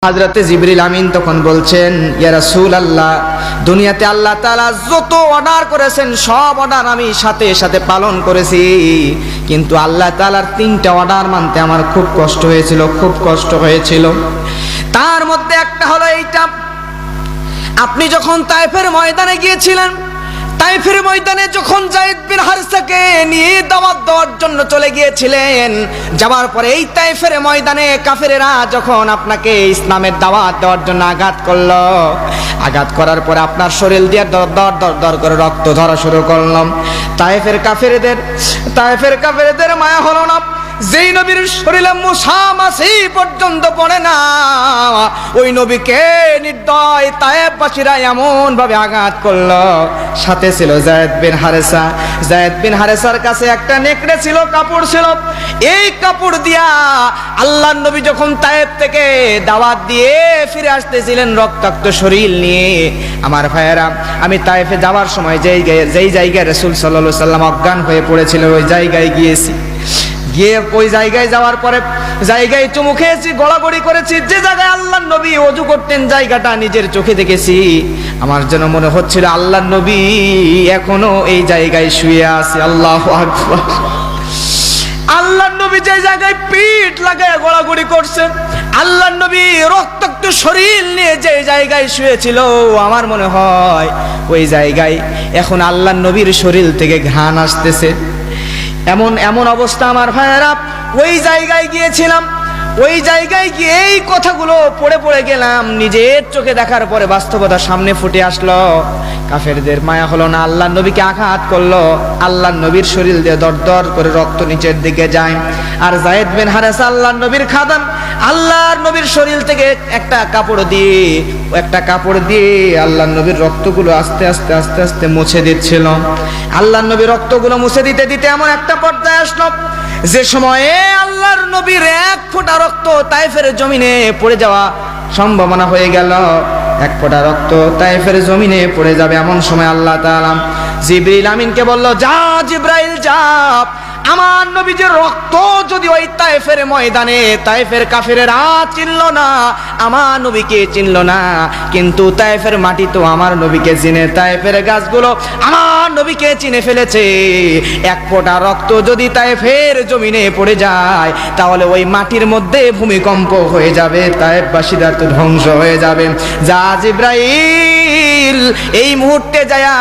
হযরতে জিবরিল আমিন তখন বলছেন, ইয়া রাসূলুল্লাহ, দুনিয়াতে আল্লাহ তাআলা যত অর্ডার করেছেন সব অর্ডার আমি সাথে সাথে পালন করেছি, কিন্তু আল্লাহ তাআলার 3টা অর্ডার মানতে আমার খুব কষ্ট হয়েছিল। তার মধ্যে একটা হলো এইটা, আপনি যখন তায়েফের ময়দানে গিয়েছিলেন, তায়েফের ময়দানে যখন যায়েদ বিন হারিসাকে নিয়ে দাওয়াত দেওয়ার জন্য চলে গিয়েছিলেন, যাওয়ার পরে এই তায়েফের ময়দানে কাফেরেরা যখন আপনাকে ইসলামের দাওয়াত দেওয়ার জন্য আঘাত করলো, আঘাত করার পরে আপনার শরীর দিয়ে দর করে রক্ত ঝরা শুরু করলাম। তায়েফের কাফেরদের মায়া হলো না, যেই নবীর শরীরে মুসা মাছি পর্যন্ত পড়ে না, ওই নবীকে নির্দয় তায়েফবাসীরা এমন ভাবে আঘাত করলো। সাথে ছিল যায়েদ বিন হারেসার কাছে একটা নেকড়ে ছিল, কাপড় ছিল। এই কাপড় দিয়া আল্লাহর নবী যখন তায়েফ থেকে দাওয়াত দিয়ে ফিরে আসতেছিলেন রক্তাক্ত শরীর নিয়ে, আমার ভাইয়েরা, আমি তায়েফে যাওয়ার সময় যেই জায়গায় রাসূল সাল্লাল্লাহু আলাইহি সাল্লাম অজ্ঞান হয়ে পড়েছিল ওই জায়গায় গিয়েছি। গিয়ে ওই জায়গায় যাওয়ার পরে জায়গায় চুমু খেয়েছি, গড়াগড়ি করেছি। যে জায়গায় আল্লাহর নবী ওযু করতেন জায়গাটা নিজের চোখে দেখেছি। আমার যেন মনে হচ্ছিল আল্লাহর নবী এখনো এই জায়গায় শুয়ে আছে। আল্লাহু আকবার। আল্লাহর নবী যে জায়গায় পিঠ লাগায় গড়াগড়ি করছেন, আল্লাহর নবী রক্তাক্ত শরীর নিয়ে যে জায়গায় শুয়েছিল, আমার মনে হয় ওই জায়গায় এখন আল্লাহর নবীর শরীর থেকে ঘ্রাণ আসতেছে। এমন অবস্থা আমার ভাইয়েরা। ওই জায়গায় গিয়েছিলাম, ওই জায়গায় গিয়ে এই কথাগুলো পড়ে গেলাম। নিজের চোখে দেখার পরে বাস্তবতা সামনে ফুটে আসলো। কাফেরদের মায়া হলো না, আল্লাহর নবীকে আঘাত করলো, আল্লাহর নবীর শরীর দিয়ে দর করে রক্ত নিচের দিকে যায়। আর যায়েদ বিন হারেসা আল্লাহর নবীর খাদেম, আল্লাহর নবীর শরীর থেকে একটা কাপড় দিয়ে আল্লাহর নবীর রক্তগুলো আস্তে আস্তে মুছে দিচ্ছিল। আল্লাহর নবীর রক্তগুলো মুছে দিতে এমন একটা পর্যায়ে আসলো যে সময়ে আল্লাহর নবীর 1 ফোঁটা রক্ত তায়েফের জমিনে পড়ে যাওয়া সম্ভাবনা হয়ে গেল। 1 ফোঁটা রক্ত তায়েফের জমিনে পড়ে যাবে এমন সময় আল্লাহ তাআলা জিবরিল আমিনকে বলল, যা জিবরাইল যা, আমার নবীর রক্ত যদি ওই তায়েফের ময়দানে তায়েফের কাফেরেরা চিনল না, আমার নবীকে চিনল না, কিন্তু তায়েফের মাটি তো আমার নবীকে চিনে, তায়েফের গাছগুলো আমার নবীকে চিনে ফেলেছে। 1 ফোঁটা রক্ত যদি তায়েফের জমিনে পড়ে যায় তাহলে ওই মাটির মধ্যে ভূমিকম্প হয়ে যাবে, তায়েফবাসীরা তো ধ্বংস হয়ে যাবে। যা জিবরাইল, এই মুহূর্তে যায়া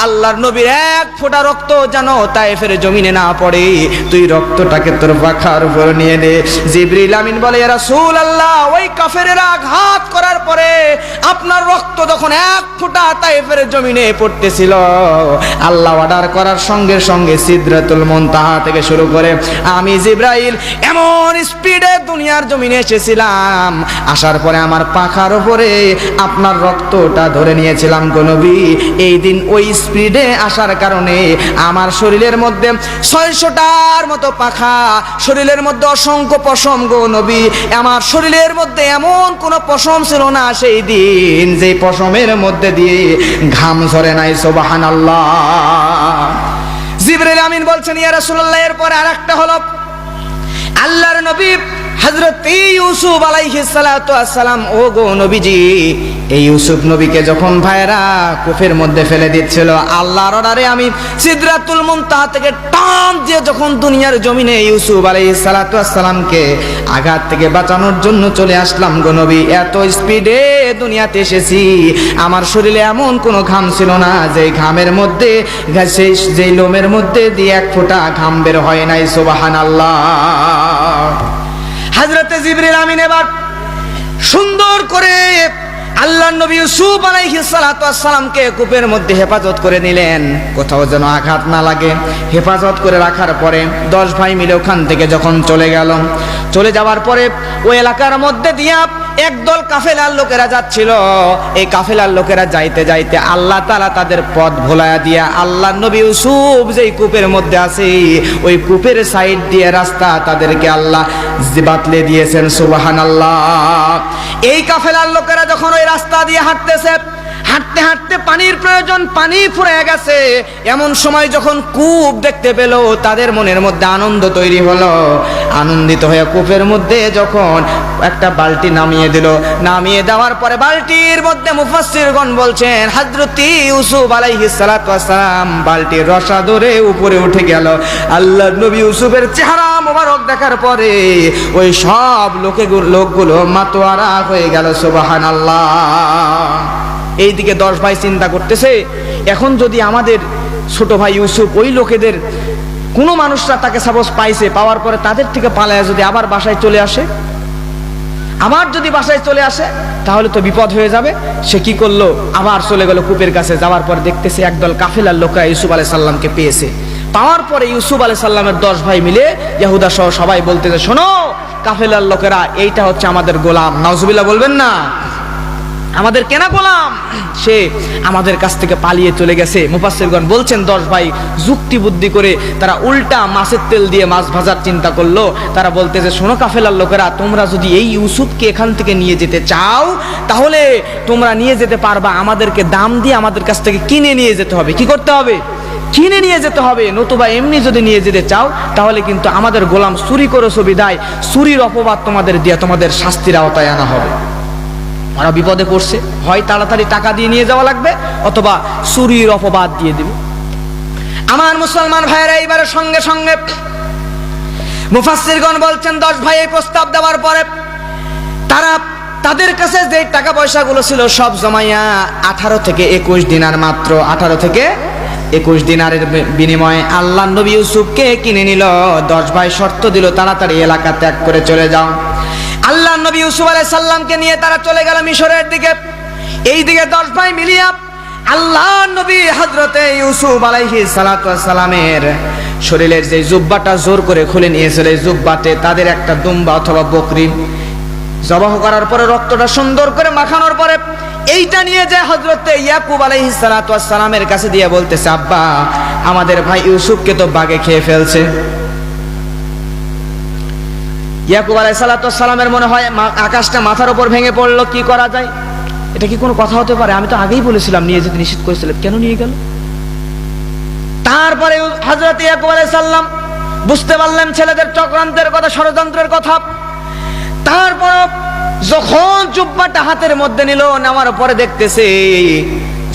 আল্লাহর নবীর 1 ফোঁটা রক্ত যেন তায়েফের জমিনে না পড়ে, তুই রক্তটাকে তোর পাখার উপর নিয়ে নে। জিবরিল আমিন বলে, ইয়া রাসূলুল্লাহ, ওই কাফেরেরা আঘাত করার পরে আপনার রক্ত যখন 1 ফোঁটা তায়েফের জমিনে পড়তেছিল, আল্লাহ অর্ডার করার সঙ্গে সঙ্গে সিদরাতুল মুনতাহা থেকে শুরু করে আমি জিবরাইল এমন স্পিডে দুনিয়ার জমিনে এসেছিলাম, আসার পরে আমার পাখার উপরে আপনার রক্তটা ধরে নিয়েছিলাম গো নবী। এই দিন ওই স্পিডে আসার কারণে আমার শরীরের মধ্যে 600টার মতো পাখা, শরীরের মধ্যে অসংখ্য পশম গো নবী। আমার শরীরের মধ্যে এমন কোনো পশম ছিল না সেই দিন যে পশমের মধ্যে দিয়ে ঘাম ঝরে নাই। সুবহানাল্লাহ। জিবরাইল আমিন বলছেন, ইয়া রাসূলুল্লাহ, এরপর আরেকটা হলো আল্লাহর নবী হযরত ইউসুফ আলাইহিস সালাতু ওয়াস সালাম। ও গো নবীজি, এই ইউসুফ নবীকে যখন ভাইরা কূপের মধ্যে ফেলে দিচ্ছিল, আল্লাহর অর্ডারে আমি সিদরাতুল মুনতাহা থেকে টান দিয়ে যখন দুনিয়ার জমিনে ইউসুফ আলাইহিস সালাতু ওয়াস সালামকে আঘাত থেকে বাঁচানোর জন্য চলে আসলাম গো নবী। এত স্পিডে দুনিয়াতে এসেছি, আমার শরীরে এমন কোনো ঘাম ছিল না যে ঘামের মধ্যে, যে লোমের মধ্যে দিয়ে 1 ফোঁটা ঘাম বের হয় নাই। সুবহানাল্লাহ। হযরতে জিবরিল আমিন এবার সুন্দর করে আল্লাহর নবী ইউসুফ আলাইহিস সালাতু ওয়াস সালামকে কূপের মধ্যে হেফাজত করে নিলেন, কোথাও যেন আঘাত না লাগে। হেফাজত করে রাখার পরে 10 ভাই মিলে ওখান থেকে যখন চলে যাওয়ার পরে ওই এলাকার মধ্যে দিয়া একদল কাফেলার লোকেরা যাচ্ছিল। এই কাফেলার লোকেরা যাইতে যাইতে আল্লাহ তাআলা তাদের পথ ভোলায়া দিয়া আল্লাহর নবী ইউসুফ যেই কূপের মধ্যে আছে ওই কূপের সাইড দিয়ে রাস্তা তাদেরকে আল্লাহ বাতলে দিয়েছেন। সুবহানাল্লাহ। এই কাফেলার লোকেরা যখন ওই রাস্তা দিয়ে হাঁটতে হাঁটতে পানির প্রয়োজন, পানি ফুরিয়ে গেছে। এমন সময় যখন কূপ দেখতে পেল, তাদের মনের মধ্যে আনন্দ তৈরি হলো। আনন্দিত হয়ে কূপের মধ্যে যখন একটা বালতি নামিয়ে দিল, নামিয়ে দেওয়ার পরে বালতির মধ্যে মুফাসসিরগণ বলছেন হযরত ইউসুফ আলাইহিস সালাতু ওয়াস সালাম বালতির রসা ধরে উপরে উঠে গেল। আল্লাহর নবী ইউসুফের চেহারা মোবারক দেখার পরে ওই সব লোকগুলো মাতোয়ারা হয়ে গেল। সুবহানাল্লাহ। এইদিকে 10 ভাই চিন্তা করতেছে, এখন যদি আমাদের ছোট ভাই ইউসুফ ওই লোকেদের কোনো মানুষরা তাকে সাপোজ পাইছে, পাওয়ার পরে তাদের থেকে পালায় যদি আবার বাসায় চলে আসে, আবার যদি বাসায় চলে আসে তাহলে তো বিপদ হয়ে যাবে। সে কি করলো, আবার চলে গেল কূপের কাছে। যাওয়ার পর দেখতেছে একদল কাফেলার লোকরা ইউসুফ আলাইহিস সালামকে পেয়েছে। পাওয়ার পরে ইউসুফ আলাইহিস সালামের 10 ভাই মিলে ইহুদা সহ সবাই বলতেছে, শোনো কাফেলার লোকেরা, এইটা হচ্ছে আমাদের গোলাম। নাউজুবিল্লাহ বলবেন না, আমাদের কেনা গোলাম, সে আমাদের কাছ থেকে পালিয়ে চলে গেছে। মুফাসসিরগণ বলছেন 10 ভাই যুক্তি বুদ্ধি করে তারা উল্টা মাছের তেল দিয়ে মাছ ভাজার চিন্তা করলো। তারা বলতেছে, শোনো কাফেলার লোকেরা, তোমরা যদি এই ইউসুফকে এখান থেকে নিয়ে যেতে চাও তাহলে তোমরা নিয়ে যেতে পারবা, আমাদেরকে দাম দিয়ে আমাদের কাছ থেকে কিনে নিয়ে যেতে হবে। কি করতে হবে? কিনে নিয়ে যেতে হবে। নতুবা এমনি যদি নিয়ে যেতে চাও তাহলে কিন্তু আমাদের গোলাম চুরি করেছো বিদায় চুরির অপবাদ তোমাদের দিয়ে তোমাদের শাস্তির আওতায় আনা হবে। ওরা বিপদে পড়ছে, হয় তাড়াতাড়ি টাকা দিয়ে নিয়ে যাওয়া লাগবে অথবা চুরির অপবাদ দিয়ে দিবে। আমার মুসলমান ভাইয়েরা, এইবারে সঙ্গে সঙ্গে মুফাসসিরগণ বলছেন 10 ভাই এই প্রস্তাব দেওয়ার পরে তারা তাদের কাছে যে টাকা পয়সাগুলো ছিল সব জমাইয়া 18 থেকে 21 দিনার, মাত্র 18 থেকে 21 দিনারের বিনিময়ে আল্লাহর নবী ইউসুফকে কিনে নিল। 10 ভাই শর্ত দিল, তাড়াতাড়ি এলাকা ত্যাগ করে চলে যাও। আল্লাহর নবী ইউসুফ আলাইহিস সালামকে নিয়ে তারা চলে গেল মিশরের দিকে। এইদিকে 10 ভাই মিলিয়া আল্লাহর নবী হযরতে ইউসুফ আলাইহিস সালাতু ওয়াস সালামের শরীরের যে জুব্বাটা জোর করে খুলে নিয়েছিল, এই জুব্বাতে তাদের একটা দুম্বা অথবা বকরি জবাহ করার পরে রক্তটা সুন্দর করে মাখানোর পরে এইটা নিয়ে যায় হযরতে ইয়াকুব আলাইহিস সালাতু ওয়াস সালামের কাছে দিয়ে বলতেছে, আব্বা আমাদের ভাই ইউসুফকে তো বাঘে খেয়ে ফেলছে। ইয়াকুব আলাইহিস সালাতু ওয়াস সালামের মনে হয় আকাশটা মাথার উপর ভেঙে পড়লো, কি করা যায়? এটা কি কোনো কথা হতে পারে? আমি তো আগেই বলেছিলাম নিয়ে যেতে নিষেধ করেছিলাম, কেন নিয়ে গেল? তারপরে হযরত ইয়াকুব আলাইহিস সালাম বুঝতে পারলেন ছেলেদের চক্রান্তের কথা, ষড়যন্ত্রের কথা। তারপর যখন জুব্বাটা হাতের মধ্যে নিল, নেওয়ার পরে দেখতেছে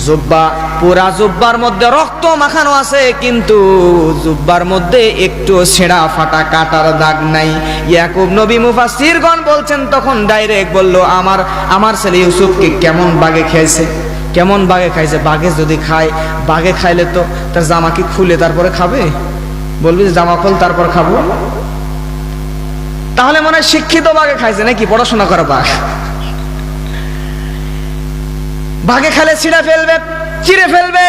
জুব্বা, পুরা জুব্বার মধ্যে রক্ত মাখানো আছে, কিন্তু জুব্বার মধ্যে একটু ছেঁড়া ফাটা কাটার দাগ নাই। ইয়াকুব নবী মুফাসসিরগণ বলছেন তখন ডাইরেক্ট বলল, আমার ছেলে ইউসুফকে কেমন বাঘে খেয়েছে, কেমন বাঘে খাইছে? বাঘে যদি খায়, বাঘে খাইলে তো তার জামা কি খুলে তারপরে খাবে? বলবি জামা খোল তারপর খাবো? তাহলে মনে হয় শিক্ষিত বাঘে খাইছে নাকি, পড়াশোনা করা বাঘ। বাঘে খালে ছিঁড়ে ফেলবে, চিড়ে ফেলবে,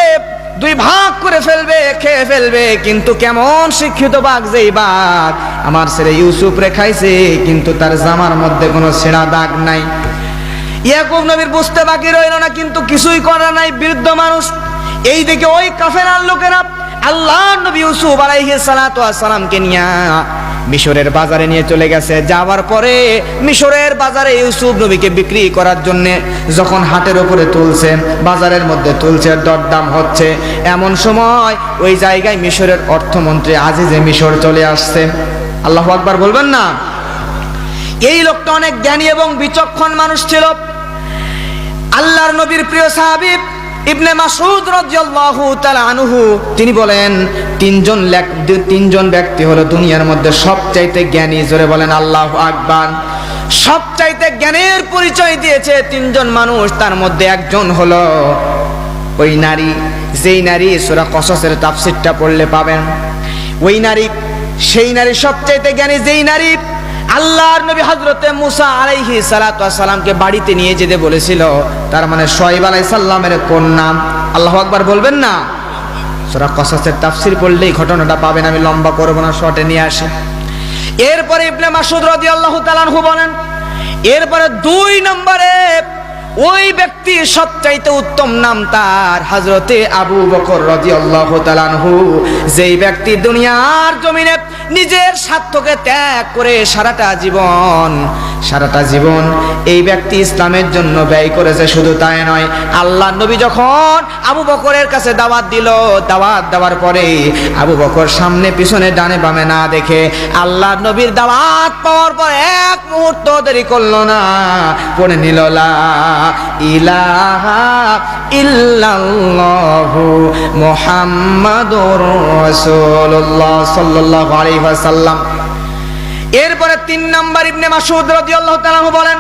2 ভাগ করে ফেলবে, খেয়ে ফেলবে, কিন্তু কেমন শিক্ষিত বাঘ যেই বাঘ আমার ছেলে ইউসুফ রে খাইছে, কিন্তু তার জামার মধ্যে কোনো ছেঁড়া দাগ নাই। ইয়াকুব নবীর বুঝতে বাকি রইল না, কিন্তু কিছুই করার নাই, বৃদ্ধ মানুষ। এইদিকে ওই কাফেলার লোকেরা আল্লাহর নবী ইউসুফ আলাইহিস সালাতু ওয়াস সালামকে নিয়ে মিশরের বাজারে নিয়ে চলে গেছে। যাওয়ার পরে মিশরের বাজারে ইউসুফ নবীকে বিক্রি করার জন্য যখন হাটের উপরে তুলছে, বাজারের মধ্যে তুলছে, দরদাম হচ্ছে, এমন সময় ওই জায়গায় মিশরের অর্থমন্ত্রী আজিজে মিশর চলে আসছে। আল্লাহু আকবার বলবেন না? এই লোকটা অনেক জ্ঞানী এবং বিচক্ষণ মানুষ ছিল। আল্লাহর নবীর প্রিয় সাহাবী ইবনে মাসউদ রাদিয়াল্লাহু তাআলা আনহু তিনি বলেন, তিনজন ব্যক্তি হলো দুনিয়ার মধ্যে সবচাইতে জ্ঞানী। জোরে বলেন আল্লাহু আকবার। সবচাইতে জ্ঞানের পরিচয় দিয়েছে 3 জন মানুষ, তার মধ্যে একজন হলো ওই নারী, যেই নারী সূরা কসসের তাফসীরটা পড়লে পাবেন। ওই নারী, সেই নারী সবচাইতে জ্ঞানী, যেই নারী আল্লাহর নবী হযরতে মুসা আলাইহিস সালাতু ওয়াস সালামকে বাড়িতে নিয়ে যেতে বলেছিল, তার মানে শুআয়ব আলাইহিস সালামের কন্যা। আল্লাহু আকবার বলবেন না? সূরা কসসের তাফসীর পড়লেই ঘটনাটা পাবেন, আমি লম্বা করব না, শর্টে নিয়ে আসি। এরপরে ইবনে মাসউদ রাদিয়াল্লাহু তাআলা আনহু বলেন, এরপরে 2 নম্বরে ওই ব্যক্তি সবচাইতে উত্তম নাম তার হযরতে আবু বকর রাদিয়াল্লাহু তাআলা আনহু, যেই ব্যক্তি দুনিয়ার জমিনে নিজের স্বার্থকে ত্যাগ করে সারাটা জীবন এই ব্যক্তি ইসলামের জন্য ব্যয় করেছে। শুধু তাই নয়, আল্লাহর নবী যখন আবু বকরের কাছে দাওয়াত দিল, দাওয়াত দেওয়ার পরে আবু বকর সামনে পিছনে ডানে বামে না দেখে আল্লাহর নবীর দাওয়াত পাওয়ার পর এক মুহূর্ত দেরি করলো না, পড়ে নিল লা ইলাহা ইল্লাল্লাহু মুহাম্মাদুর রাসূলুল্লাহ সাল্লাল্লাহু আলাইহি ওয়াসাল্লাম। এরপরে 3 নাম্বার ইবনে মাসউদ রাদিয়াল্লাহু তাআলা বলেন,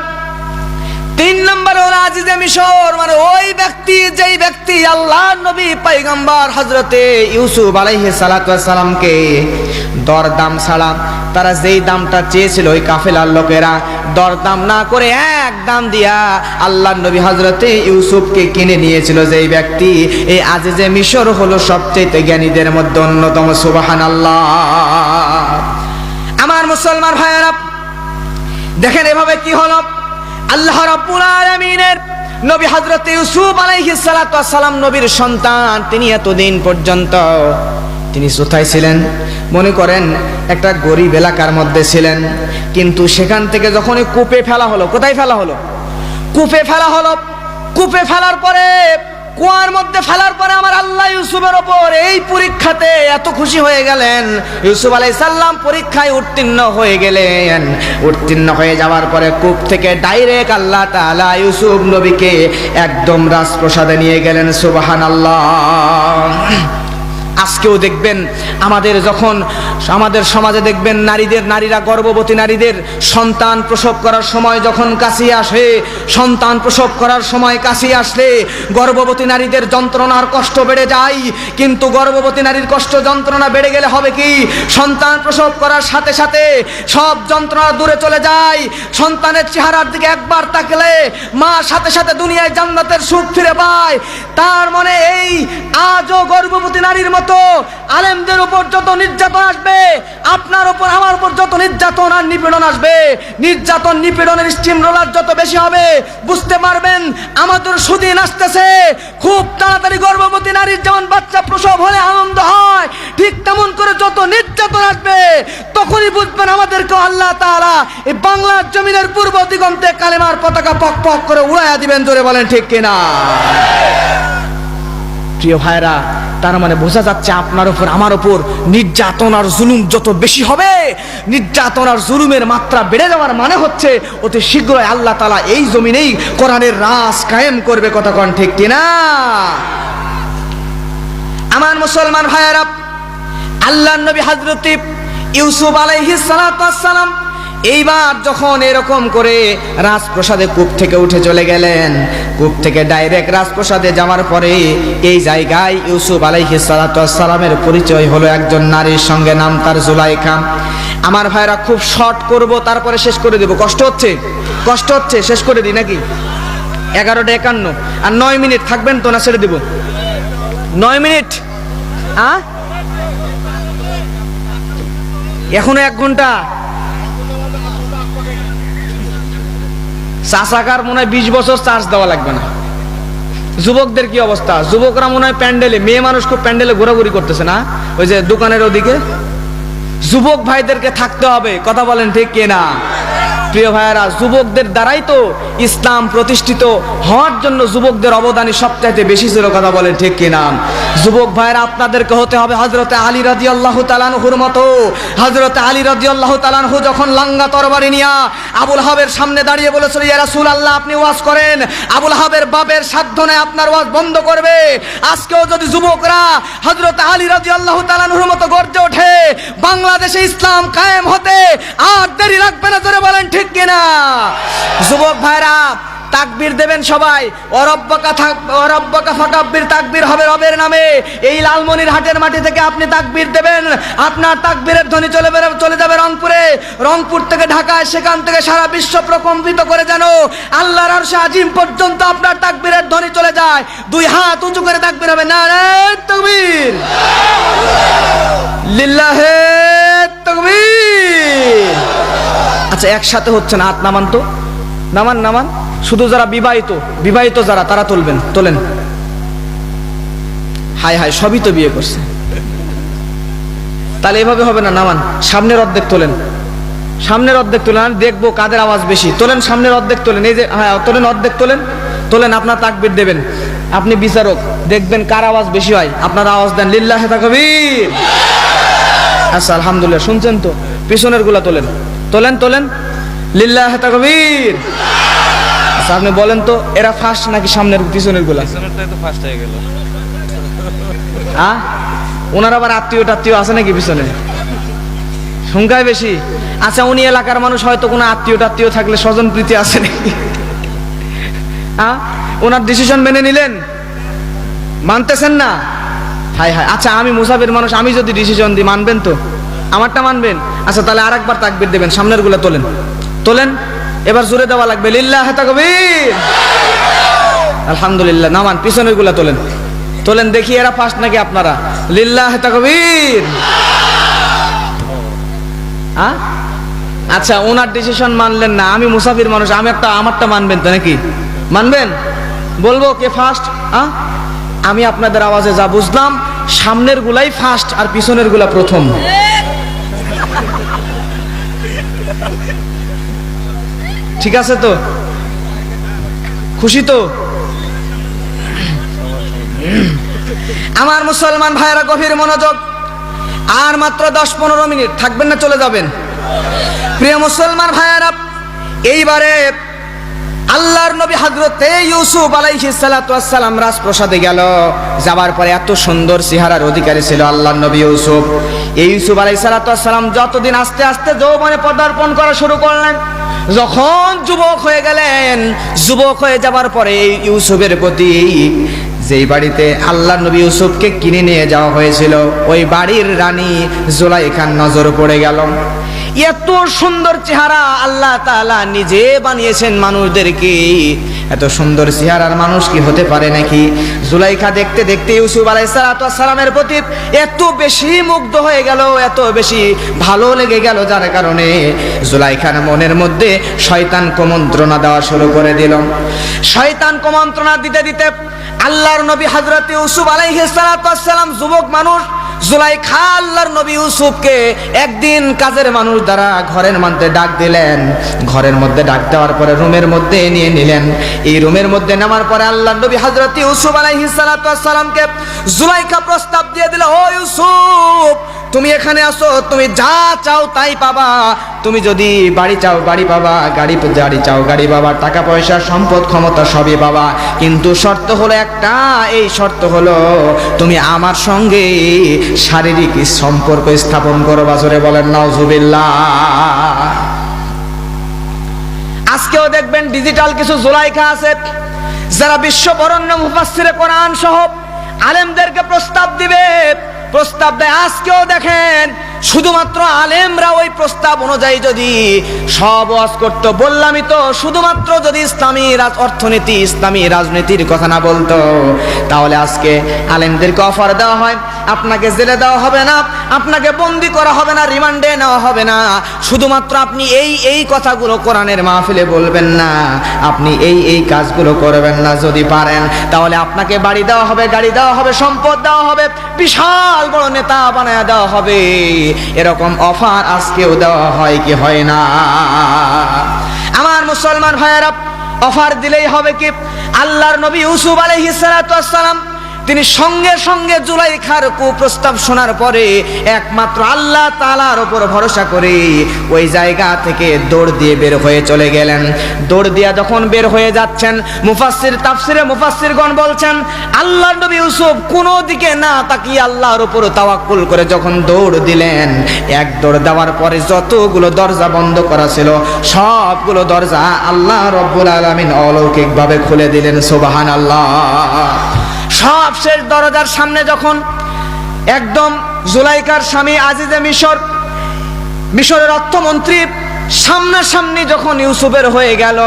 3 নাম্বার হলো আজিজে মিশর, মানে ওই ব্যক্তি যেই ব্যক্তি আল্লাহর নবী পয়গম্বর হযরতে ইউসুফ আলাইহিস সালাতু ওয়াস সালামকে দরদাম ছাড়া তারা যেই দামটা চেয়েছিল ওই কাফেলার লোকেরা দরদাম না করে এক দাম দিয়া আল্লাহর নবী হযরতে ইউসুফকে কিনে নিয়েছিল যেই ব্যক্তি, এই আজিজে মিশর হলো সবচেয়ে জ্ঞানীদের মধ্যে অন্যতম। সুবহানাল্লাহ। আমার মুসলমান ভাইয়েরা দেখেন এভাবে কি হলো, আল্লাহ রাব্বুল আলামিনের নবী হযরত ইউসুফ আলাইহিস সালাতু ওয়াস সালাম নবীর সন্তান, তিনি এতদিন পর্যন্ত তিনি কোথায় ছিলেন? মনে করেন একটা গরিব এলাকার মধ্যে ছিলেন, কিন্তু সেখান থেকে যখনই কূপে ফেলা হলো, কোথায় ফেলা হলো? কূপে ফেলা হলো। কূপে ফেলার পরে, কুয়ার মধ্যে ফেলার পরে আমার আল্লাহ ইউসুফের ওপর এই পরীক্ষাতে এত খুশি হয়ে গেলেন। ইউসুফ আলাইহিস সালাম পরীক্ষায় উত্তীর্ণ হয়ে গেলেন। উত্তীর্ণ হয়ে যাওয়ার পরে কূপ থেকে ডাইরেক্ট আল্লাহ তাআলা ইউসুফ নবীকে একদম রাজপ্রাসাদে নিয়ে গেলেন। সুবহানাল্লাহ। আজকেও দেখবেন আমাদের যখন আমাদের সমাজে দেখবেন নারীরা গর্ভবতী নারীদের সন্তান প্রসব করার সময় যখন কাছে আসে, সন্তান প্রসব করার সময় কাছে আসলে গর্ভবতী নারীদের যন্ত্রণার কষ্ট বেড়ে যায়। কিন্তু গর্ভবতী নারীর কষ্ট যন্ত্রণা বেড়ে গেলে হবে কি, সন্তান প্রসব করার সাথে সাথে সব যন্ত্রণা দূরে চলে যায়। সন্তানের চেহারার দিকে একবার তাকালে মা সাথে সাথে দুনিয়ায় জান্নাতের সুখ ফিরে পায়। তার মানে এই আজও গর্ভবতী নারীর মতো আলেমদের উপর যত নির্যাতন আসবে, আপনার উপর আমার উপর যত নির্যাতন আর নিপীড়ন আসবে, নির্যাতন নিপীড়নের স্টিম রোলার যত বেশি হবে, বুঝতে পারবেন আমাদের সুদিন আসতেছে। খুব তাড়াতাড়ি গর্ভবতী নারীর যেমন বাচ্চা প্রসব হলে আনন্দ হয়, ঠিক তেমন করে যত নির্যাতন আসবে তখনই বুঝবেন আমাদেরকে আল্লাহ তাআলা এই বাংলার জমিনের পূর্ব দিগন্তে কালেমার পতাকা পক পক করে উড়াইয়া দিবেন। জোরে বলেন ঠিক কিনা? প্রিয় ভাইরা, তার মানে বোঝা যাচ্ছে আপনার উপর আমার উপর নির্যাতন আর জুলুম যত বেশি হবে, নির্যাতন আর জুলুমের মাত্রা বেড়ে যাওয়ার মানে হচ্ছে অতি শীঘ্রই আল্লাহ তাআলা এই জমিনেই কোরআনের রাজ কায়েম করবে। কথা কোন ঠিক কিনা? আমার মুসলমান ভাইয়েরা, আল্লাহর নবী হযরত ইউসুফ আলাইহিস সালাতু ওয়াস সালাম এইবার যখন এরকম করে রাজপ্রাসাদে কূপ থেকে উঠে চলে গেলেন, কূপ থেকে ডাইরেক্ট রাজপ্রাসাদে যাওয়ার পরে এই জায়গায় ইউসুফ আলাইহিস সালাতু ওয়াস সালামের পরিচয় হলো একজন নারীর সঙ্গে, নাম তার জুলাইখা। আমার ভাইরা খুব শর্ট করব, তারপরে শেষ করে দেব। কষ্ট হচ্ছে শেষ করে দিই নাকি? 11:51 আর 9 মিনিট থাকবেন তো না ছেড়ে দেব? 9 মিনিট, এখনো 1 ঘন্টা। চাষাকার মনে হয় 20 বছর চার্জ দেওয়া লাগবে না। যুবকদের কি অবস্থা? যুবকরা মনে হয় প্যান্ডেলে, মেয়ে মানুষ খুব প্যান্ডেলে ঘোরাঘুরি করতেছে না, ওই যে দোকানের ওদিকে। যুবক ভাইদেরকে থাকতে হবে। কথা বলেন ঠিক কিনা? প্রিয় ভাইয়েরা, যুবকদের দ্বারাই তো ইসলাম প্রতিষ্ঠিত হওয়ার জন্য যুবকদের অবদানই সবচাইতে বেশি ছিল। কথা বলেন ঠিক কিনা? যুবক ভাইয়েরা, আপনাদেরকে হতে হবে হযরতে আলী রাদিয়াল্লাহু তাআলা আনহুর মতো। হযরতে আলী রাদিয়াল্লাহু তাআলা আনহু যখন লাঙ্গা তরবারি নিয়ে আবুল আহাবের সামনে দাঁড়িয়ে বলেছিল, ইয়া রাসূলুল্লাহ আপনি ওয়াজ করেন, আবুল আহাবের বাপের সাধ্য নেই আপনার ওয়াজ বন্ধ করবে। আজকেও যদি যুবকরা হযরতে আলী রাদিয়াল্লাহু তাআলা আনহুর মতো গর্জে ওঠে, বাংলাদেশে ইসলাম কায়েম হতে আর দেরি লাগবে না। জোরে বলেন ঠিক কিনা? যুবক ভাইরা, তাকবীর দেবেন সবাই। ওয়ারাব্বাকা ফাকাব্বির, তাকবীর হবে রবের নামে। এই লালমনির হাটের মাটি থেকে আপনি তাকবীর দেবেন, আপনার তাকবীরের ধ্বনি চলে যাবে রংপুরে, রংপুর থেকে ঢাকায়, সেখান থেকে সারা বিশ্ব প্রকম্পিত করে যেন আল্লাহর আরশে আজিম পর্যন্ত আপনার তাকবীরের ধ্বনি চলে যায়। 2 হাত উঁচু করে তাকবীর হবে, নারায়ে তাকবীর, লিল্লাহে তাকবীর। আচ্ছা, একসাথে হচ্ছে না, হাত নামান তো, নামান। শুধু যারা বিবাহিত যারা, তারা তোলেন। হায় সবই তো বিয়ে করছে। তাহলে এভাবে হবে না, নামান, সামনের অর্ধেক তোলেন, সামনের অর্ধেক তোলেন, আমি দেখবো কাদের আওয়াজ বেশি। তোলেন, সামনের অর্ধেক তোলেন, এই যে, হ্যাঁ তোলেন, অর্ধেক তোলেন, তোলেন, আপনার তাকবীর দেবেন, আপনি বিচারক, দেখবেন কার আওয়াজ বেশি হয়, আপনারা আওয়াজ দেন লিল্লাহি তাকবীর। আচ্ছা আলহামদুলিল্লাহ, শুনছেন তো? পিছনের গুলা তোলেন, তোলেন, তোলেন, লিল্লাহি তাকবীর। আচ্ছা আপনি বলেন তো, এরা ফার্স্ট নাকি সামনের পিছনের গুলা? পিছনেরটাই তো ফার্স্ট হয়ে গেল। ওনার আবার আত্মীয় টাত্মীয় আছে নাকি পিছনে? সংখ্যায় বেশি। আচ্ছা উনি এলাকার মানুষ, হয়তো কোনো আত্মীয় টাত্মীয় থাকলে স্বজন প্রীতি আছে নাকি? ওনার ডিসিশন মেনে নিলেন, মানতেছেন না? High high. আচ্ছা আমি মুসাফির মানুষ, আমি যদি ডিসিশন দিই মানবেন তো? আমারটা মানবেন? আচ্ছা তাহলে আরেকবার তাকবীর দেবেন, সামনের গুলা তোলেন, তোলেন, এবার জোরে দেওয়া লাগবে লিল্লাহি তাকবীর। আলহামদুলিল্লাহ, নামান, পিছনের গুলা তোলেন, তোলেন, দেখি এরা ফার্স্ট নাকি আপনারা। লিল্লাহি তাকবীর। আচ্ছা ওনার ডিসিশন মানলেন না, আমি মুসাফির মানুষ, আমি আমারটা মানবেন তো নাকি? মানবেন? বলবো কে ফার্স্ট? আমি আপনাদের আওয়াজে যা বুঝলাম, সামনের গুলাই ফার্স্ট আর পিছনের গুলা প্রথম। ঠিক আছে তো? খুশি তো? আমার মুসলমান ভাইয়েরা গভীর মনোযোগ, আর মাত্র 10-15 মিনিট থাকবেন না, চলে যাবেন। প্রিয় মুসলমান ভাইয়েরা, এইবারে আল্লাহর নবী হযরত ইউসুফ আলাইহিস সালাতু ওয়াস সালাম রাজপ্রাসাদে গেল। যাবার পরে এত সুন্দর চেহারার অধিকারী ছিল আল্লাহর নবী ইউসুফ। এই ইউসুফ আলাইহিস সালাতু ওয়াস সালাম যতদিন আস্তে আস্তে যৌবনে পদার্পণ করা শুরু করলেন, যখন যুবক হয়ে গেলেন, যুবক হয়ে যাবার পরে ইউসুফের প্রতি যেই বাড়িতে আল্লাহর নবী ইউসুফকে কিনে নিয়ে যাওয়া হয়েছিল, ওই বাড়ির রানী জুলাইখার নজর পড়ে গেল। এত সুন্দর চেহারা আল্লাহ তাআলা নিজে বানিয়েছেন মানুষদেরকে, এত সুন্দর চেহারার মানুষ কি হতে পারে নাকি? জুলাইখা দেখতে দেখতে ইউসুফ আলাইহিস সালামের প্রতি এত বেশি মুগ্ধ হয়ে গেল, এত বেশি ভালো লেগে গেল, যার কারণে জুলাইখার মনের মধ্যে শয়তান কুমন্ত্রণা দেওয়া শুরু করে দিল। শয়তান কুমন্ত্রণা দিতে দিতে আল্লাহর নবী হযরত ইউসুফ আলাইহিস সালাম যুবক মানুষ, জুলাইখা আল্লাহর নবী ইউসুফকে একদিন কাজের মানুষ দ্বারা ঘরের মধ্যে ডাক দিলেন। ঘরের মধ্যে ডাক দেওয়ার পরে রুমের মধ্যে নিয়ে নিলেন। এই রুমের মধ্যে নামার পরে আল্লাহর নবী হযরত ইউসুফ আলাইহিস সালামকে জুলাইখা প্রস্তাব দিয়ে দিল, ও ইউসুফ, তুমি এখানে আসো, তুমি যা চাও তাই পাবা। তুমি যদি বাড়ি চাও বাড়ি পাবা, গাড়ি চাও গাড়ি পাবা, টাকা পয়সা সম্পদ ক্ষমতা সবই পাবা, কিন্তু শর্ত হলো একটা, এই শর্ত হলো তুমি আমার সঙ্গে শারীরিক সম্পর্ক স্থাপন করো। বাজরে বলেন নাউজুবিল্লাহ। আজকেও দেখবেন ডিজিটাল কিছু জুলাইখা আছে, যারা বিশ্ব বরেণ্য মুফাসসিরে কোরআন সহ আলেমদেরকে প্রস্তাব দিবে, প্রস্তাব দেয়। আজকেও দেখেন শুধুমাত্র আলেমরা ওই প্রস্তাব অনুযায়ী যদি সব ওয়াজ করতো, বললামই তো, শুধুমাত্র যদি ইসলামী অর্থনীতি, ইসলামী রাজনীতির কথা না বলতো, তাহলে আজকে আলেমদেরকে অফার দেওয়া হয়, আপনাকে জেলে দেওয়া হবে না, আপনাকে বন্দি করা হবে না, রিমান্ডে নেওয়া হবে না, শুধুমাত্র আপনি এই কথাগুলো কোরআনের মাহফিলে বলবেন না, আপনি এই কাজগুলো করবেন না, যদি পারেন তাহলে আপনাকে বাড়ি দেওয়া হবে, গাড়ি দেওয়া হবে, সম্পদ দেওয়া হবে, বিশাল বড় নেতা বানায় দেওয়া হবে। এরকম অফার আজকেও দেওয়া হয় কি হয় না? আমার মুসলমান ভাইয়েরা, অফার দিলেই হবে কি? আল্লাহর নবী ইউসুফ আলাইহিস সালাম তিনি সঙ্গে সঙ্গে জুলাইখার কুপ্রস্তাব শোনার পরে একমাত্র আল্লাহ তাআলার উপর ভরসা করে ওই জায়গা থেকে দৌড় দিয়ে বের হয়ে চলে গেলেন। দৌড় দিয়ে যখন বের হয়ে যাচ্ছেন, তাফসিরে মুফাসসিরগণ বলছেন, আল্লাহর নবী ইউসুফ কোনো দিকে না তাকিয়ে আল্লাহর উপর তাওয়াক্কুল করে যখন দৌড় দিলেন, এক দৌড় দেওয়ার পরে যতগুলো দরজা বন্ধ করা ছিল সবগুলো দরজা আল্লাহ রাব্বুল আলামিন অলৌকিকভাবে খুলে দিলেন। সুবহানাল্লাহ। সব শেষ দরজার সামনে যখন একদম জুলাইখার স্বামী আজিজে মিশরের অর্থমন্ত্রী সামনাসামনি যখন ইউসুফের হয়ে গেল,